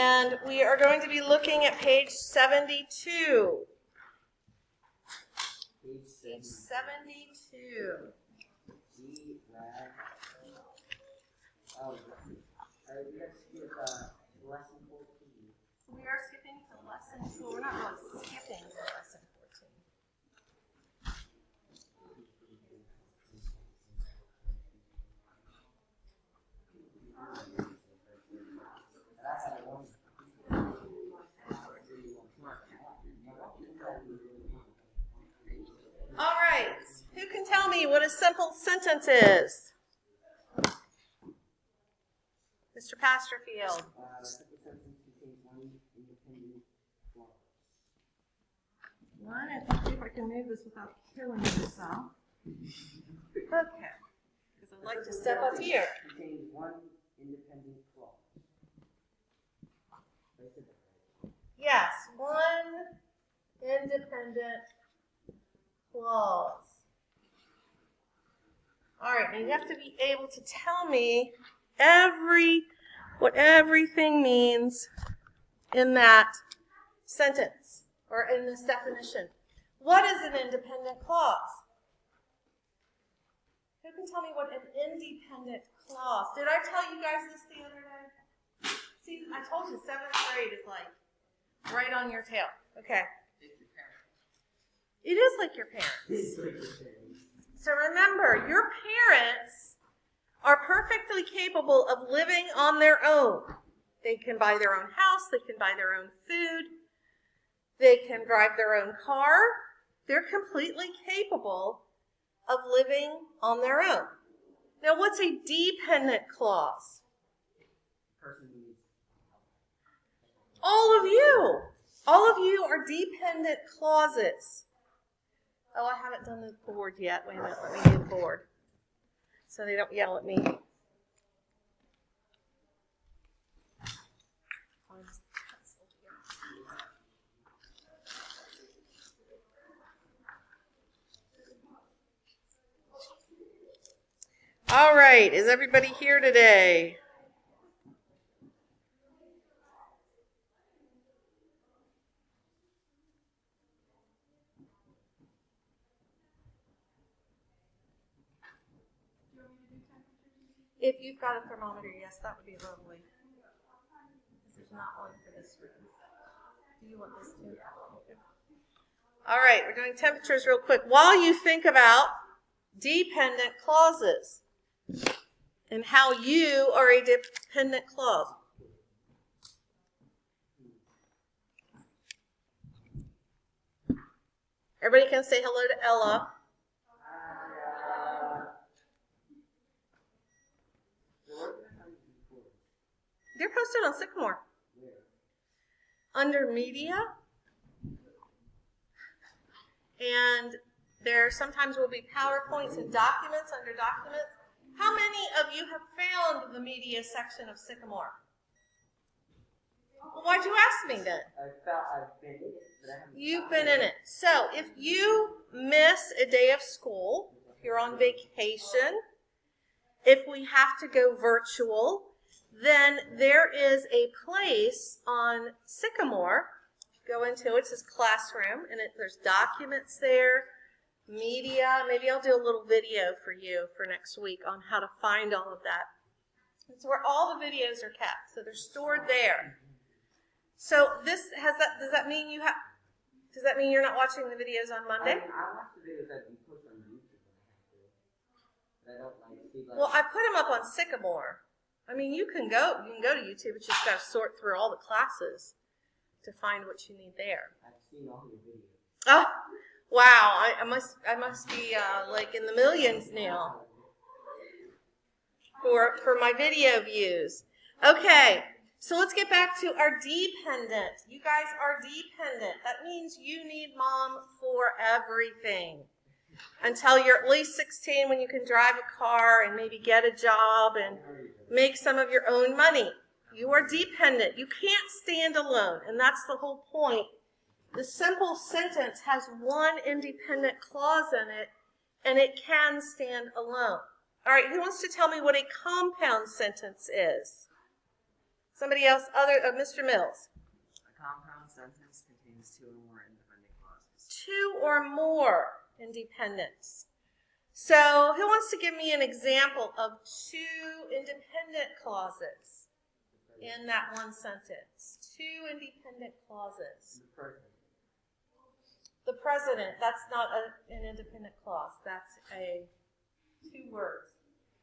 And we are going to be looking at page 72. Page 72. We are skipping to lesson 2. We're not really skipping to lesson 14. All right. Who can tell me what a simple sentence is? Mr. Pasterfield. One, I think I can move this without killing myself. Okay. Because I'd like to step up here. Contains one independent clause. Yes, one independent clause. All right, now you have to be able to tell me what everything means in that sentence or in this definition. What is an independent clause? Who can tell me what an independent clause? Did I tell you guys this the other day? See, I told you 7th grade is like right on your tail. Okay. It is like your parents. So remember, your parents are perfectly capable of living on their own. They can buy their own house. They can buy their own food. They can drive their own car. They're completely capable of living on their own. Now, what's a dependent clause? All of you are dependent clauses. Oh, I haven't done the board yet. Wait a minute, let me do the board so they don't yell at me. All right, is everybody here today? If you've got a thermometer, yes, that would be lovely. There's not one for this room. Do you want this too? All right, we're doing temperatures real quick. While you think about dependent clauses and how you are a dependent clause. Everybody can say hello to Ella. They're posted on Sycamore. Under media. And there sometimes will be PowerPoints and documents under documents. How many of you have found the media section of Sycamore? Well, why'd you ask me then? I've been in it, but I haven't. You've been in it. So if you miss a day of school, if you're on vacation, if we have to go virtual, then there is a place on Sycamore. Go into it. It says classroom, and there's documents there, media. Maybe I'll do a little video for you for next week on how to find all of that. It's where all the videos are kept, so they're stored there. So does that mean you're not watching the videos on Monday? I watch the videos that you post on YouTube when I have to. But I don't see. Well, I put them up on Sycamore. I mean, you can go to YouTube, but you just got to sort through all the classes to find what you need there. I've seen all your videos. Oh, wow! I must be like in the millions now for my video views. Okay, so let's get back to our dependent. You guys are dependent. That means you need mom for everything until you're at least 16, when you can drive a car and maybe get a job and make some of your own money. You are dependent. You can't stand alone, and that's the whole point. The simple sentence has one independent clause in it, and it can stand alone. All right, who wants to tell me what a compound sentence is? Somebody else, Mr. Mills. A compound sentence contains two or more independent clauses. Two or more independents. So who wants to give me an example of two independent clauses in that one sentence? Two independent clauses. The person. The president, that's not an independent clause. That's two words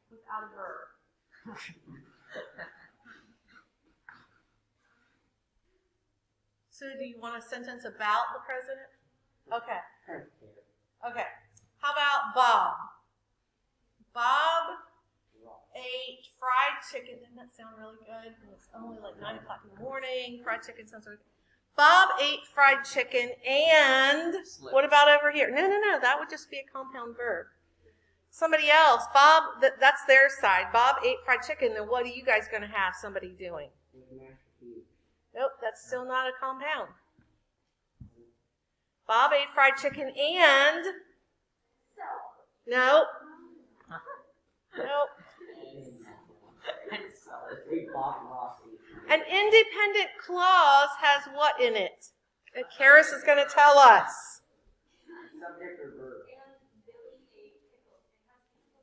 without a verb. So do you want a sentence about the president? Okay. Okay. How about Bob? Bob ate fried chicken. Doesn't that sound really good? It's only like 9 o'clock in the morning. Fried chicken sounds really good. Bob ate fried chicken and what about over here? No. That would just be a compound verb. Somebody else. Bob, that's their side. Bob ate fried chicken. Then what are you guys going to have somebody doing? Nope, that's still not a compound. Bob ate fried chicken and... Nope. An independent clause has what in it? Karis is going to tell us. Subject or verb.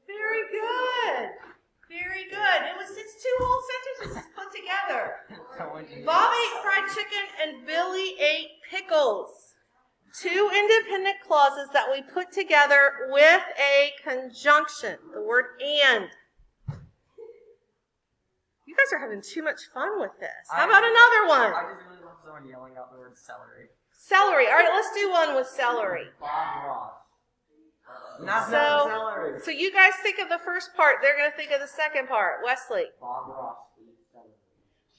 Very good. Very good. It's two whole sentences put together. Bob ate fried chicken and Billy ate pickles. Two independent clauses that we put together with a conjunction, the word and. You guys are having too much fun with this. How about another one? I just really love someone yelling out the word celery. Celery. All right, let's do one with celery. Bob Ross. Not celery. So you guys think of the first part. They're going to think of the second part. Wesley. Bob Ross ate celery.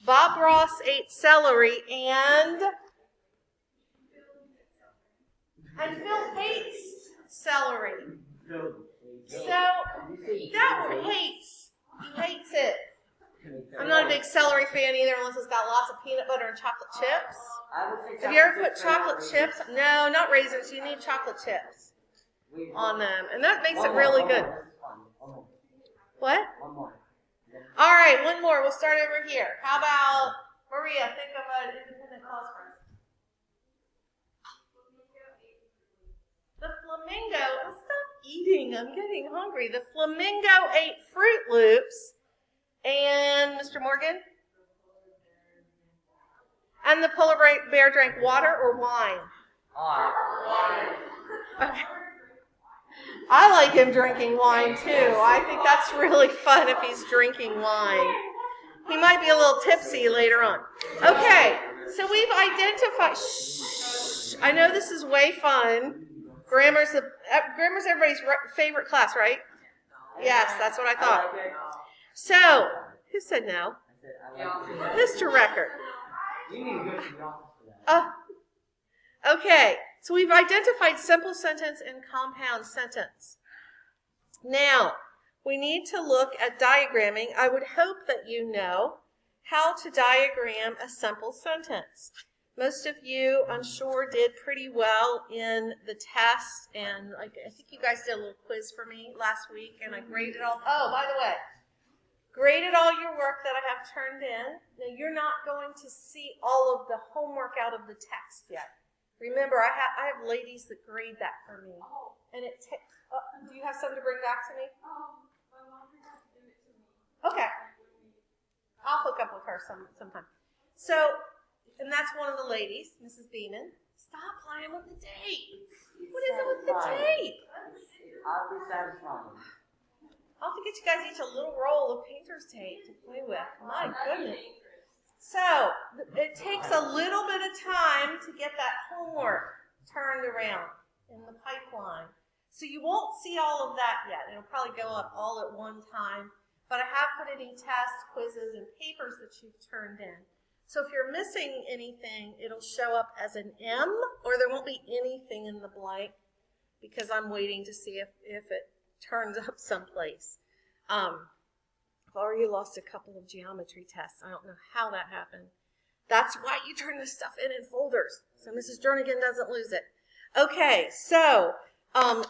Bob Ross ate celery and Phil hates celery. So that word hates. He hates it. I'm not a big celery fan either unless it's got lots of peanut butter and chocolate chips. Have you ever put chocolate chips? No, not raisins. You need chocolate chips on them. And that makes it really good. What? One more. All right, one more. We'll start over here. How about Maria? Think of an independent clause for us. The flamingo. Stop eating. I'm getting hungry. The flamingo ate Fruit Loops. And Mr. Morgan? And the polar bear drank water or wine? Okay. I like him drinking wine too. I think that's really fun if he's drinking wine. He might be a little tipsy later on. Okay, so we've identified... Shh. I know this is way fun. Grammar's everybody's favorite class, right? Yes, that's what I thought. So, who said no? Mr. Record. Okay, so we've identified simple sentence and compound sentence. Now, we need to look at diagramming. I would hope that you know how to diagram a simple sentence. Most of you, I'm sure, did pretty well in the test, and I think you guys did a little quiz for me last week, and I graded all. Oh, by the way, graded all your work that I have turned in. Now, you're not going to see all of the homework out of the text yet. Remember, I have ladies that grade that for me, and it. Do you have something to bring back to me? My mom forgot to give it to me. Okay, I'll hook up with her sometime. So. And that's one of the ladies, Mrs. Beeman. Stop playing with the tape. What is it with the tape? I'll be satisfied. I'll have to get you guys each a little roll of painter's tape to play with. My goodness. So, it takes a little bit of time to get that homework turned around in the pipeline. So you won't see all of that yet. It'll probably go up all at one time. But I have put any tests, quizzes, and papers that you've turned in. So if you're missing anything, it'll show up as an M, or there won't be anything in the blank because I'm waiting to see if it turns up someplace. I've already lost a couple of geometry tests. I don't know how that happened. That's why you turn this stuff in folders, so Mrs. Jernigan doesn't lose it. Okay, so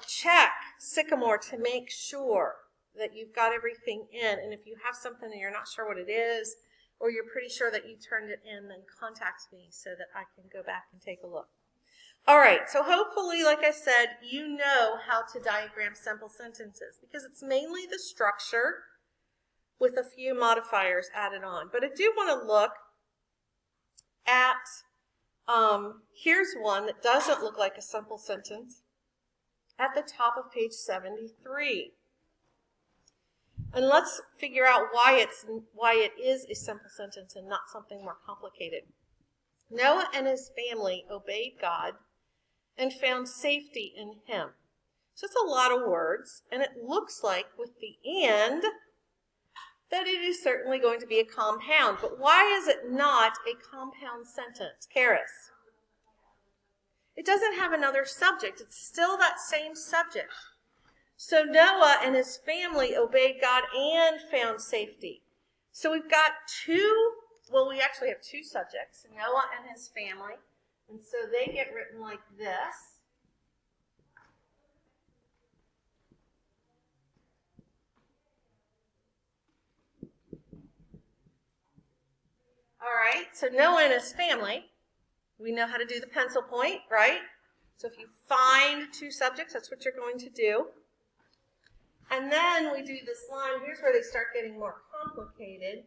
check Sycamore to make sure that you've got everything in, and if you have something and you're not sure what it is, or you're pretty sure that you turned it in, then contact me so that I can go back and take a look. All right, so hopefully, like I said, you know how to diagram simple sentences because it's mainly the structure with a few modifiers added on. But I do want to look at, here's one that doesn't look like a simple sentence at the top of page 73. And let's figure out why it is a simple sentence and not something more complicated. Noah and his family obeyed God and found safety in him. So it's a lot of words, and it looks like with the and that it is certainly going to be a compound. But why is it not a compound sentence? Karis? It doesn't have another subject. It's still that same subject. So Noah and his family obeyed God and found safety. So we've got we actually have two subjects, Noah and his family. And so they get written like this. All right, so Noah and his family, we know how to do the pencil point, right? So if you find two subjects, that's what you're going to do. And then we do this line. Here's where they start getting more complicated,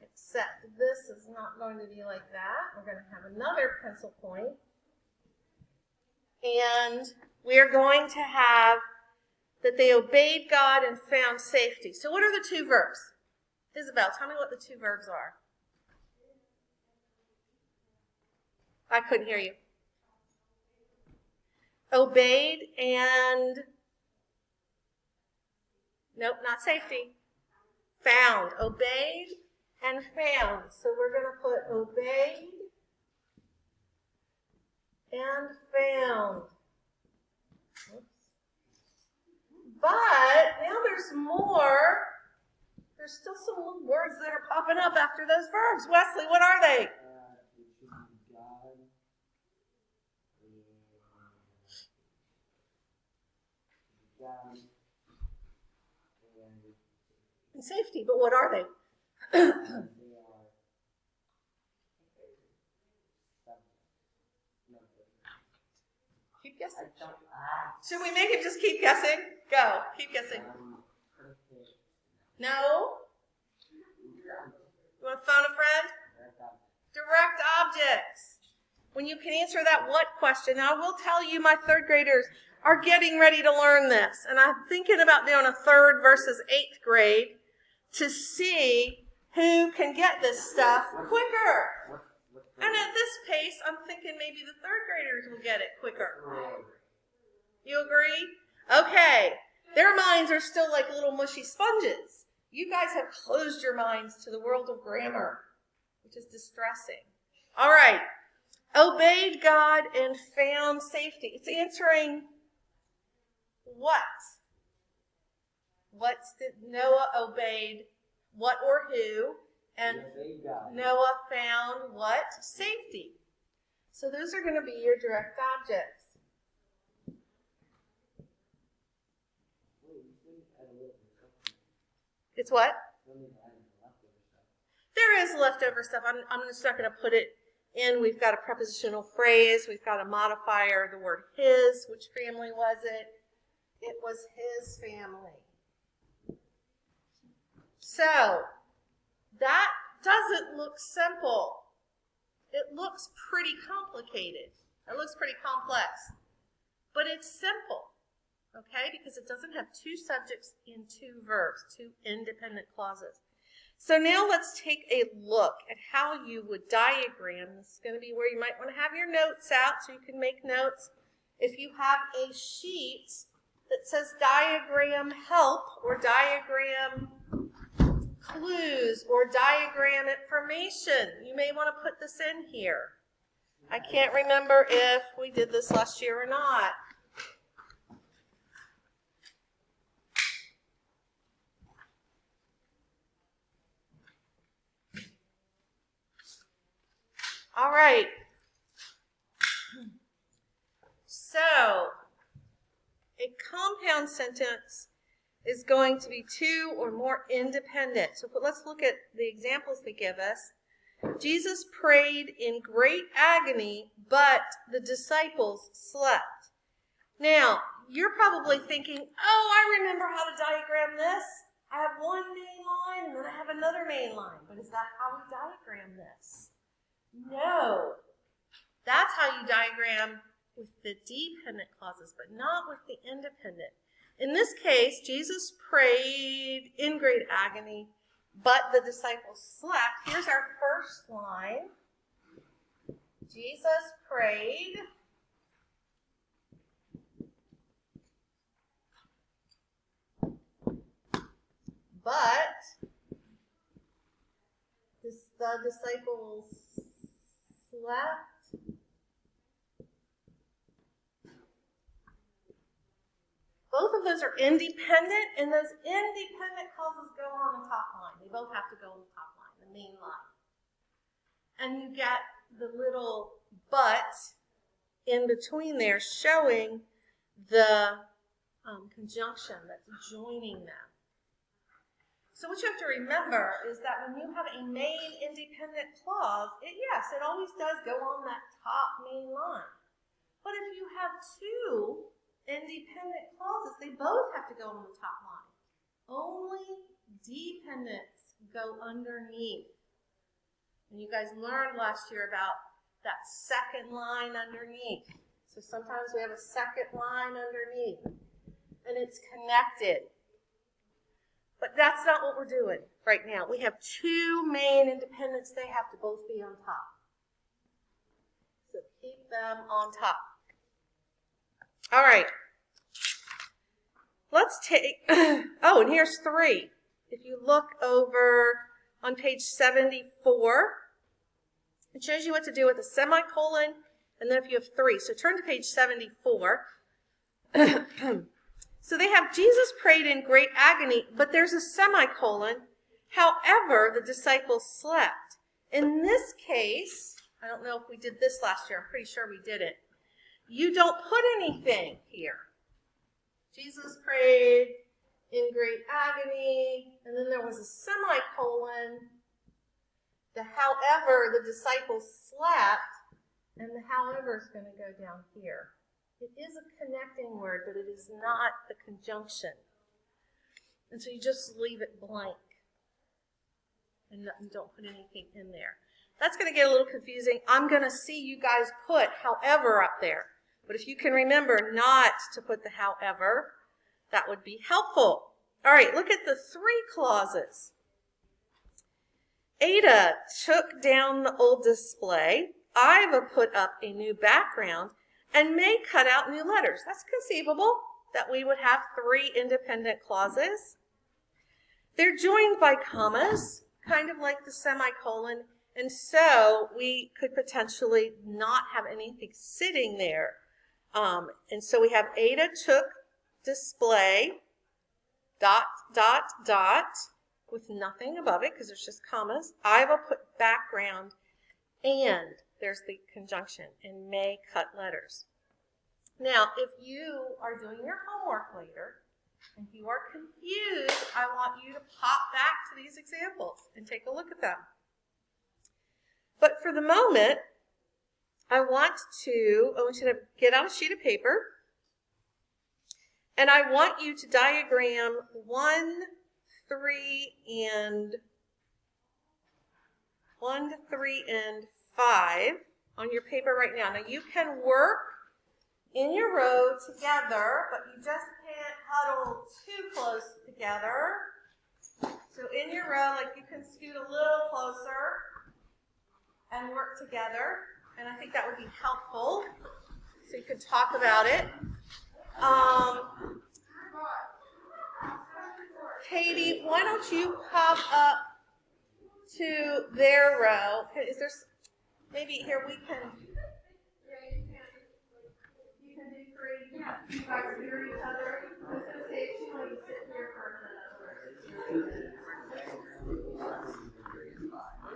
except this is not going to be like that. We're going to have another pencil point. And we are going to have that they obeyed God and found safety. So what are the two verbs? Isabel, tell me what the two verbs are. I couldn't hear you. Obeyed and, nope, not safety. Found. Obeyed and found. So we're going to put obeyed and found. Oops. But now there's more. There's still some little words that are popping up after those verbs. Wesley, what are they? And safety, but what are they? Keep guessing. Should we make him just keep guessing? Go, keep guessing. No? You want to phone a friend? Direct objects. When you can answer that what question. Now, I will tell you my third graders are getting ready to learn this. And I'm thinking about doing a third versus 8th grade to see who can get this stuff quicker. And at this pace, I'm thinking maybe the third graders will get it quicker. You agree? Okay. Their minds are still like little mushy sponges. You guys have closed your minds to the world of grammar, which is distressing. All right. Obeyed God and found safety. It's answering what? What's the Noah obeyed what or who? And Noah found what? Safety. So those are going to be your direct objects. It's what? There is leftover stuff. I'm just not going to put it in. We've got a prepositional phrase. We've got a modifier, the word his. Which family was it? It was his family. So, that doesn't look simple. It looks pretty complicated. It looks pretty complex. But it's simple, okay? Because it doesn't have two subjects in two verbs, two independent clauses. So now let's take a look at how you would diagram. This is going to be where you might want to have your notes out so you can make notes. If you have a sheet that says diagram help or diagram clues or diagram information, you may want to put this in here. I can't remember if we did this last year or not. All right. So, a compound sentence is going to be two or more independent. So let's look at the examples they give us. Jesus prayed in great agony, but the disciples slept. Now, you're probably thinking, oh, I remember how to diagram this. I have one main line and then I have another main line. But is that how we diagram this? No. That's how you diagram with the dependent clauses, but not with the independent. In this case, Jesus prayed in great agony, but the disciples slept. Here's our first line. Jesus prayed. But the disciples slept. Both of those are independent, and those independent clauses go on the top line. They both have to go on the top line, the main line. And you get the little but in between there showing the conjunction that's joining them. So what you have to remember is that when you have a main independent clause, yes, it always does go on that top main line. But if you have two independent clauses, they both have to go on the top line. Only dependents go underneath. And you guys learned last year about that second line underneath. So sometimes we have a second line underneath, and it's connected. But that's not what we're doing right now. We have two main independents. They have to both be on top. So keep them on top. All right. Let's take, oh, and here's 3. If you look over on page 74, it shows you what to do with a semicolon, and then if you have 3. So turn to page 74. So they have Jesus prayed in great agony, but there's a semicolon. However, the disciples slept. In this case, I don't know if we did this last year. I'm pretty sure we did it. You don't put anything here. Jesus prayed in great agony, and then there was a semicolon. The however, the disciples slept, and the however is going to go down here. It is a connecting word, but it is not the conjunction. And so you just leave it blank and don't put anything in there. That's going to get a little confusing. I'm going to see you guys put however up there. But if you can remember not to put the however, that would be helpful. All right, look at the 3 clauses. Ada took down the old display. Iva put up a new background. And May cut out new letters. That's conceivable that we would have 3 independent clauses. They're joined by commas, kind of like the semicolon. And so we could potentially not have anything sitting there. And so we have Ada took display, ... with nothing above it because there's just commas. Iva put background, and there's the conjunction, and May cut letters. Now, if you are doing your homework later, and you are confused, I want you to pop back to these examples and take a look at them. But for the moment, I want you to get out a sheet of paper, and I want you to diagram 1, 3, and 5 on your paper right now. Now you can work in your row together, but you just can't huddle too close together. So in your row, like, you can scoot a little closer and work together. And I think that would be helpful. So you could talk about it. Katie, why don't you pop up to their row? Is there maybe here we can? You can do 3. Yeah. You guys hear each other. I was going to say if you want to sit here for a minute.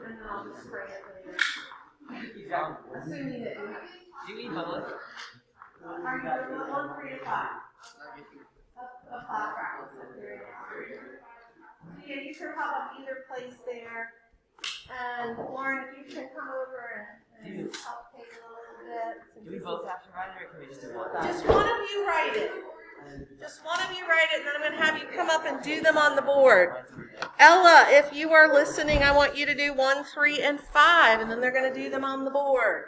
And then I'll just pray it later. Assuming that you have. Do you need both? Are you doing 1, 3, and 5? A flat ground. So yeah, you can pop up either place there. And Lauren, if you can come over and help take a little bit. Do we both have to write it, or can we just do one? Just one of you write it. Just one of you write it, and then I'm going to have you come up and do them on the board. Ella, if you are listening, I want you to do 1, 3, and 5, and then they're going to do them on the board.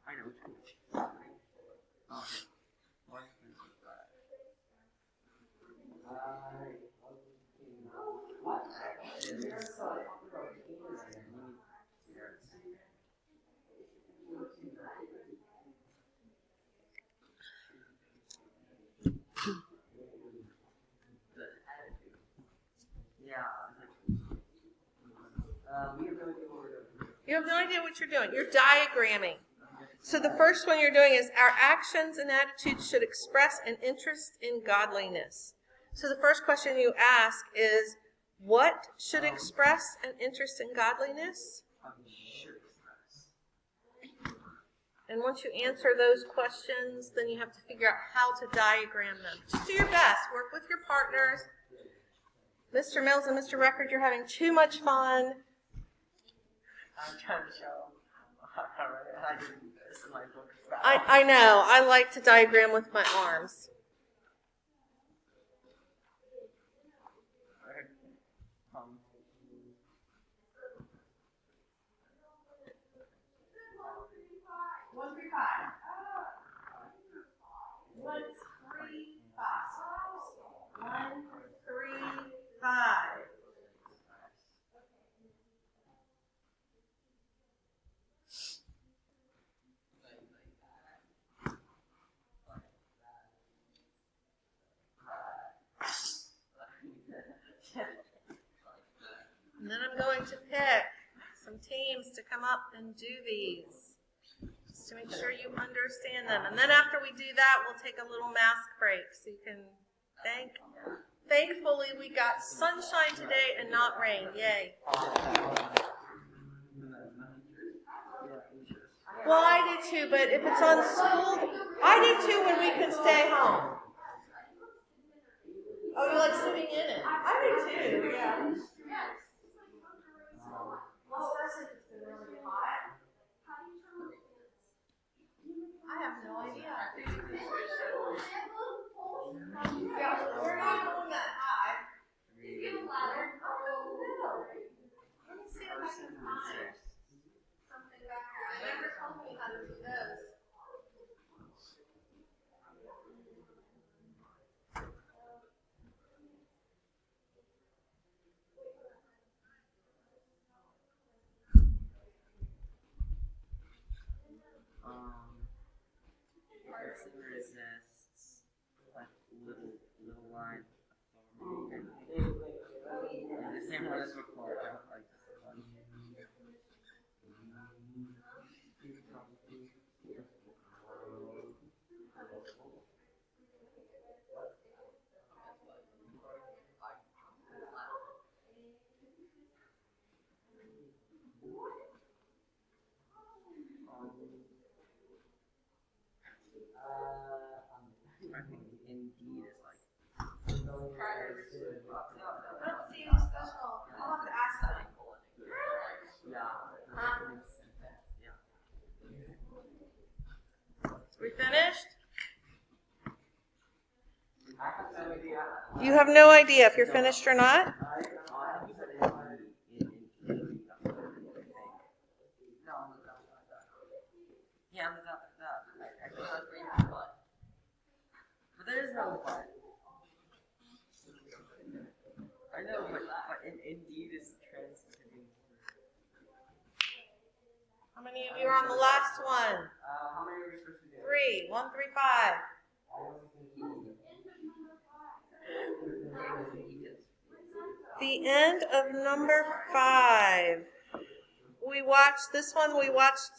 I know which one. Okay. 1, 3, 5. Yeah. We have no idea what we're doing. You have no idea what you're doing. You're diagramming. So the first one you're doing is our actions and attitudes should express an interest in godliness. So the first question you ask is, what should express an interest in godliness? And once you answer those questions, then you have to figure out how to diagram them. Just do your best. Work with your partners. Mr. Mills and Mr. Record, you're having too much fun. I'm trying to show how I do this in my book. I know. I like to diagram with my arms. One, three, five. 1, 3, 5. 1, 3, 5. And then I'm going to pick some teams to come up and do these, just to make sure you understand them. And then after we do that, we'll take a little mask break so you can thankfully we got sunshine today and not rain. Yay. Well, I did too, but if it's on school, I did too when we could stay home. Oh, you like sitting in it? I did too, yeah. Well, especially if it's been really hot. I have no idea. Yeah, we're not going that high. Just give a ladder. Oh, no. Let me see if I can find something back there. I never told me how to do those. Resists like little line the same one as before. I don't like this one. I think Indeed is like. I don't see any special. I'll have to ask them. Yeah. We finished? You have no idea if you're finished or not? Yeah, but there is no but. I know, but Indeed is transitive. How many of you are on the last one? How many are we supposed to do? 3. 1, 3, 5. The end of number 5. We watched this one. We watched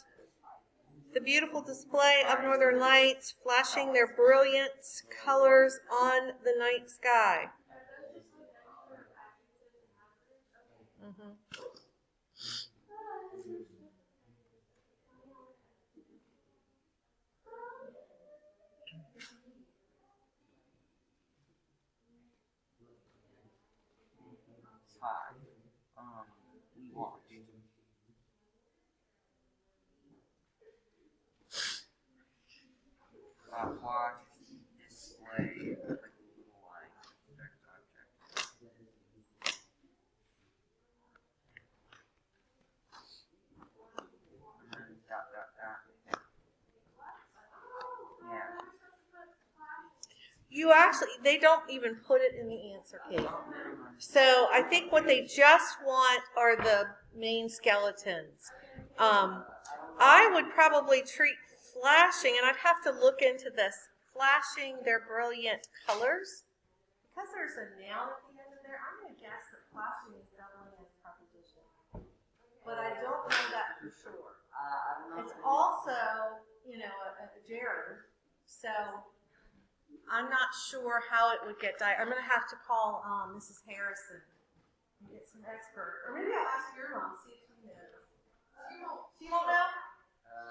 the beautiful display of northern lights flashing their brilliant colors on the night sky. 5. We watch. Watch, display, like a little line, subject, object. And then dot, dot, dot. Yeah. You actually, they don't even put it in the answer key. So I think what they just want are the main skeletons. I would probably treat flashing, and I'd have to look into this, flashing their brilliant colors. Because there's a noun at the end of there, I'm going to guess that flashing is doubling as preposition. But I don't know that for sure. It's also, a gerund. So I'm not sure how it would get I'm going to have to call Mrs. Harrison and get some expert. Or maybe I'll ask your mom, see if she knows. She won't know?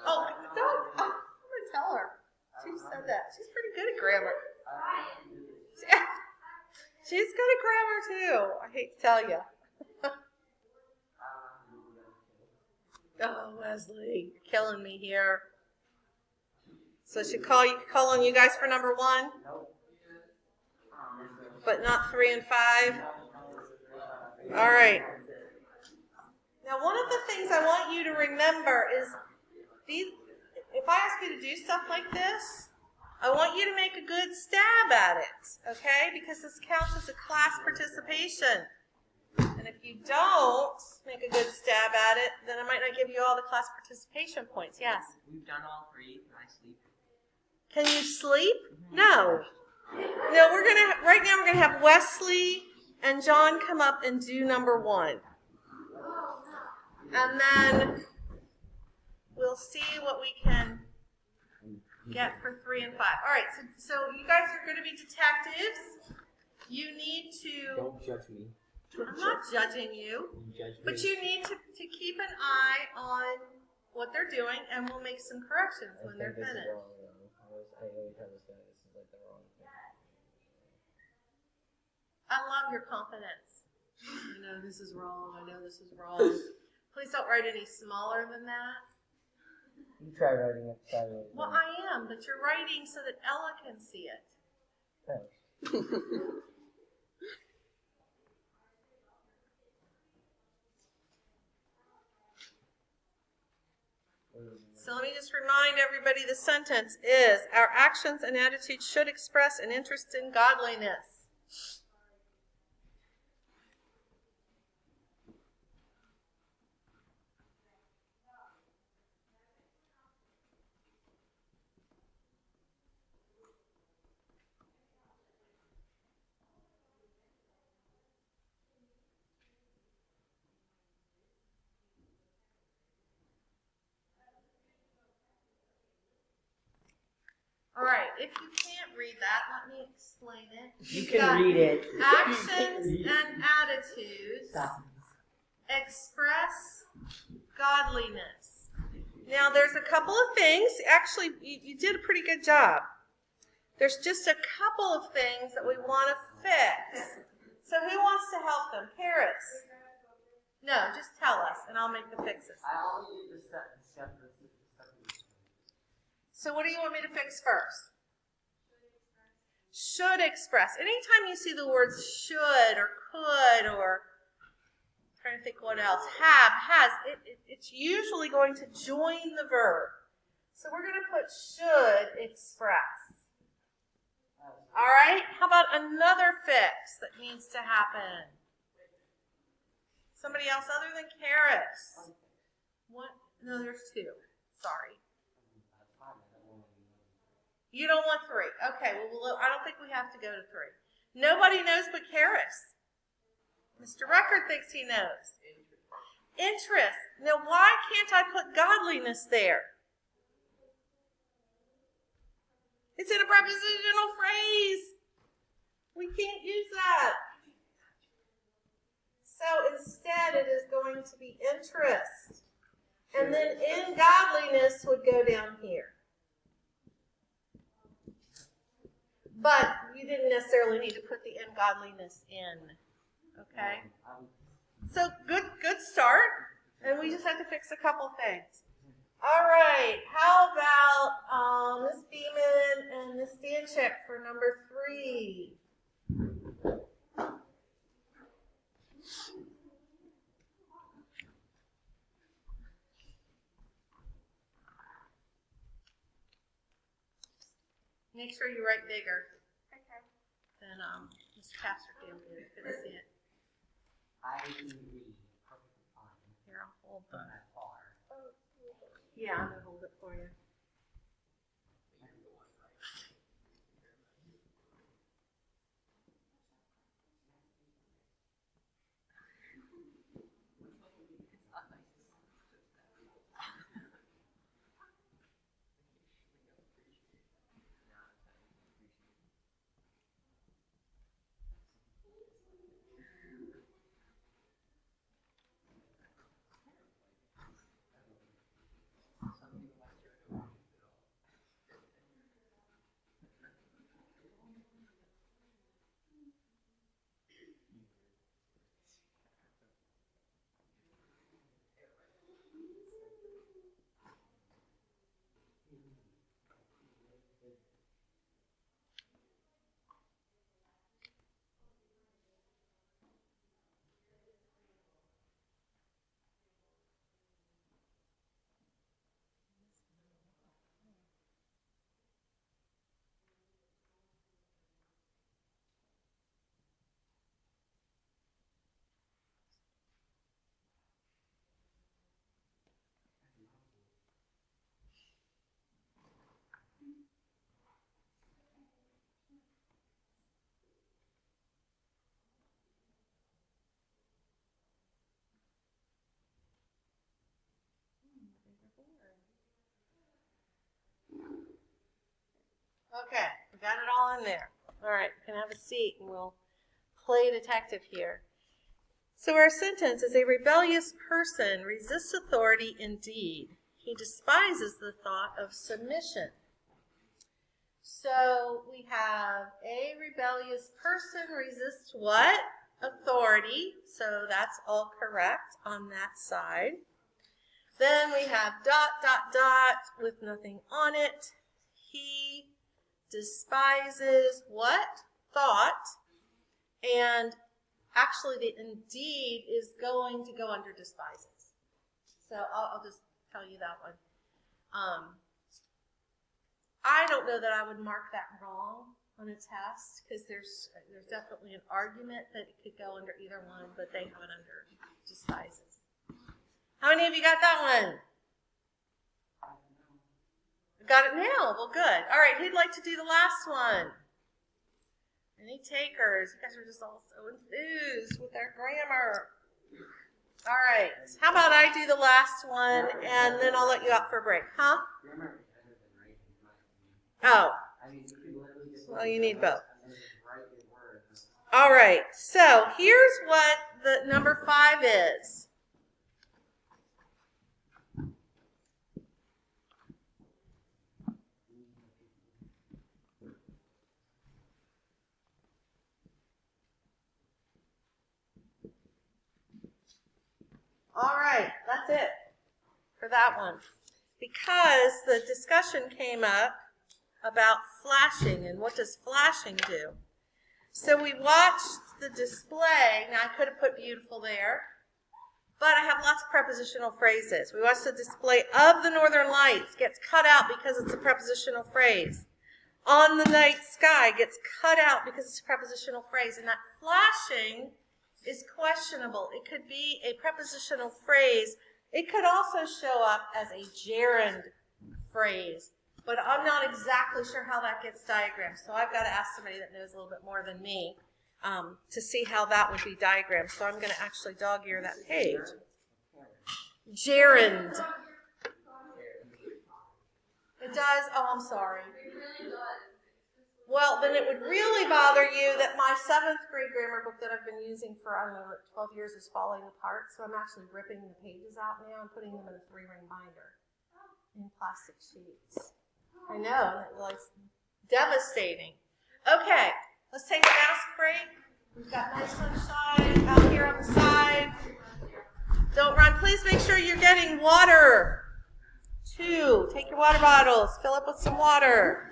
Oh, don't. I'm going to tell her. She said that. She's pretty good at grammar. She's good at grammar, too. I hate to tell you. Oh, Leslie, you're killing me here. So she call on you guys for number 1? But not 3 and 5? All right. Now, one of the things I want you to remember is if I ask you to do stuff like this, I want you to make a good stab at it, okay? Because this counts as a class participation. And if you don't make a good stab at it, then I might not give you all the class participation points. Yes? We've done all 3. Can I sleep? Can you sleep? No. No, right now we're going to have Wesley and John come up and do number 1. And then we'll see what we can get for 3 and 5. All right, so you guys are going to be detectives. You need to... Don't judge me. I'm not judging you. But you need to keep an eye on what they're doing, and we'll make some corrections when they're finished. I always have to say this is like the wrong thing. I love your confidence. I know this is wrong. I know this is wrong. Please don't write any smaller than that. You try writing it. Well, I am, but you're writing so that Ella can see it. Thanks. So let me just remind everybody the sentence is, our actions and attitudes should express an interest in godliness. All right, if you can't read that, let me explain it. You You've can got read it. Actions and attitudes express godliness. Now, there's a couple of things. Actually, you did a pretty good job. There's just a couple of things that we want to fix. So who wants to help them? Karis? No, just tell us, and I'll make the fixes. I only did the sentence. So what do you want me to fix first? Should express. Anytime you see the words should or could or, I'm trying to think what else, have, has, it's usually going to join the verb. So we're going to put should express. All right? How about another fix that needs to happen? Somebody else other than Karis? What? No, there's 2. Sorry. You don't want 3. Okay, well, I don't think we have to go to 3. Nobody knows but Karis. Mr. Record thinks he knows. Interest. Now, why can't I put godliness there? It's in a prepositional phrase. We can't use that. So instead, it is going to be interest. And then in godliness would go down here. But you didn't necessarily need to put the ungodliness in. Okay? So good start. And we just have to fix a couple things. All right. How about Miss Beeman and Miss Stanchik for number 3? Make sure you write bigger than Mr. Casterfield did. Couldn't see it. I can read perfectly fine. Here, I'll hold From the. that far. Yeah, I'm gonna hold it for you. Okay, we got it all in there. All right, you can have a seat and we'll play detective here. So our sentence is: a rebellious person resists authority indeed. He despises the thought of submission. So we have a rebellious person resists what? Authority. So that's all correct on that side. Then we have ... with nothing on it. He despises what? Thought. And actually the indeed is going to go under despises. So I'll just tell you that one. I don't know that I would mark that wrong on a test because there's definitely an argument that it could go under either one, but they have it under despises. How many of you got that one? Got it now? Well, good. All right, who'd like to do the last one? Any takers? You guys are just all so enthused with their grammar. All right. How about I do the last one, and then I'll let you out for a break. Huh? Grammar is better than writing, in my opinion. Oh. I mean, you could literally just Well, you need both. and then just write your words. All right. So here's what the number 5 is. All right, that's it for that one. Because the discussion came up about flashing and what does flashing do. So we watched the display. Now I could have put beautiful there, but I have lots of prepositional phrases. We watched the display of the northern lights gets cut out because it's a prepositional phrase. On the night sky gets cut out because it's a prepositional phrase. And that flashing is questionable. It could be a prepositional phrase. It could also show up as a gerund phrase, but I'm not exactly sure how that gets diagrammed. So I've got to ask somebody that knows a little bit more than me to see how that would be diagrammed. So I'm going to actually dog-ear that page. Gerund. It does? Oh, I'm sorry. It really does. Well, then it would really bother you that my 7th grade grammar book that I've been using for, I don't know, 12 years is falling apart. So I'm actually ripping the pages out now and putting them in a 3-ring binder in plastic sheets. I know, it's devastating. Okay, let's take a mask break. We've got nice sunshine out here on the side. Don't run. Please make sure you're getting water. 2, take your water bottles. Fill up with some water.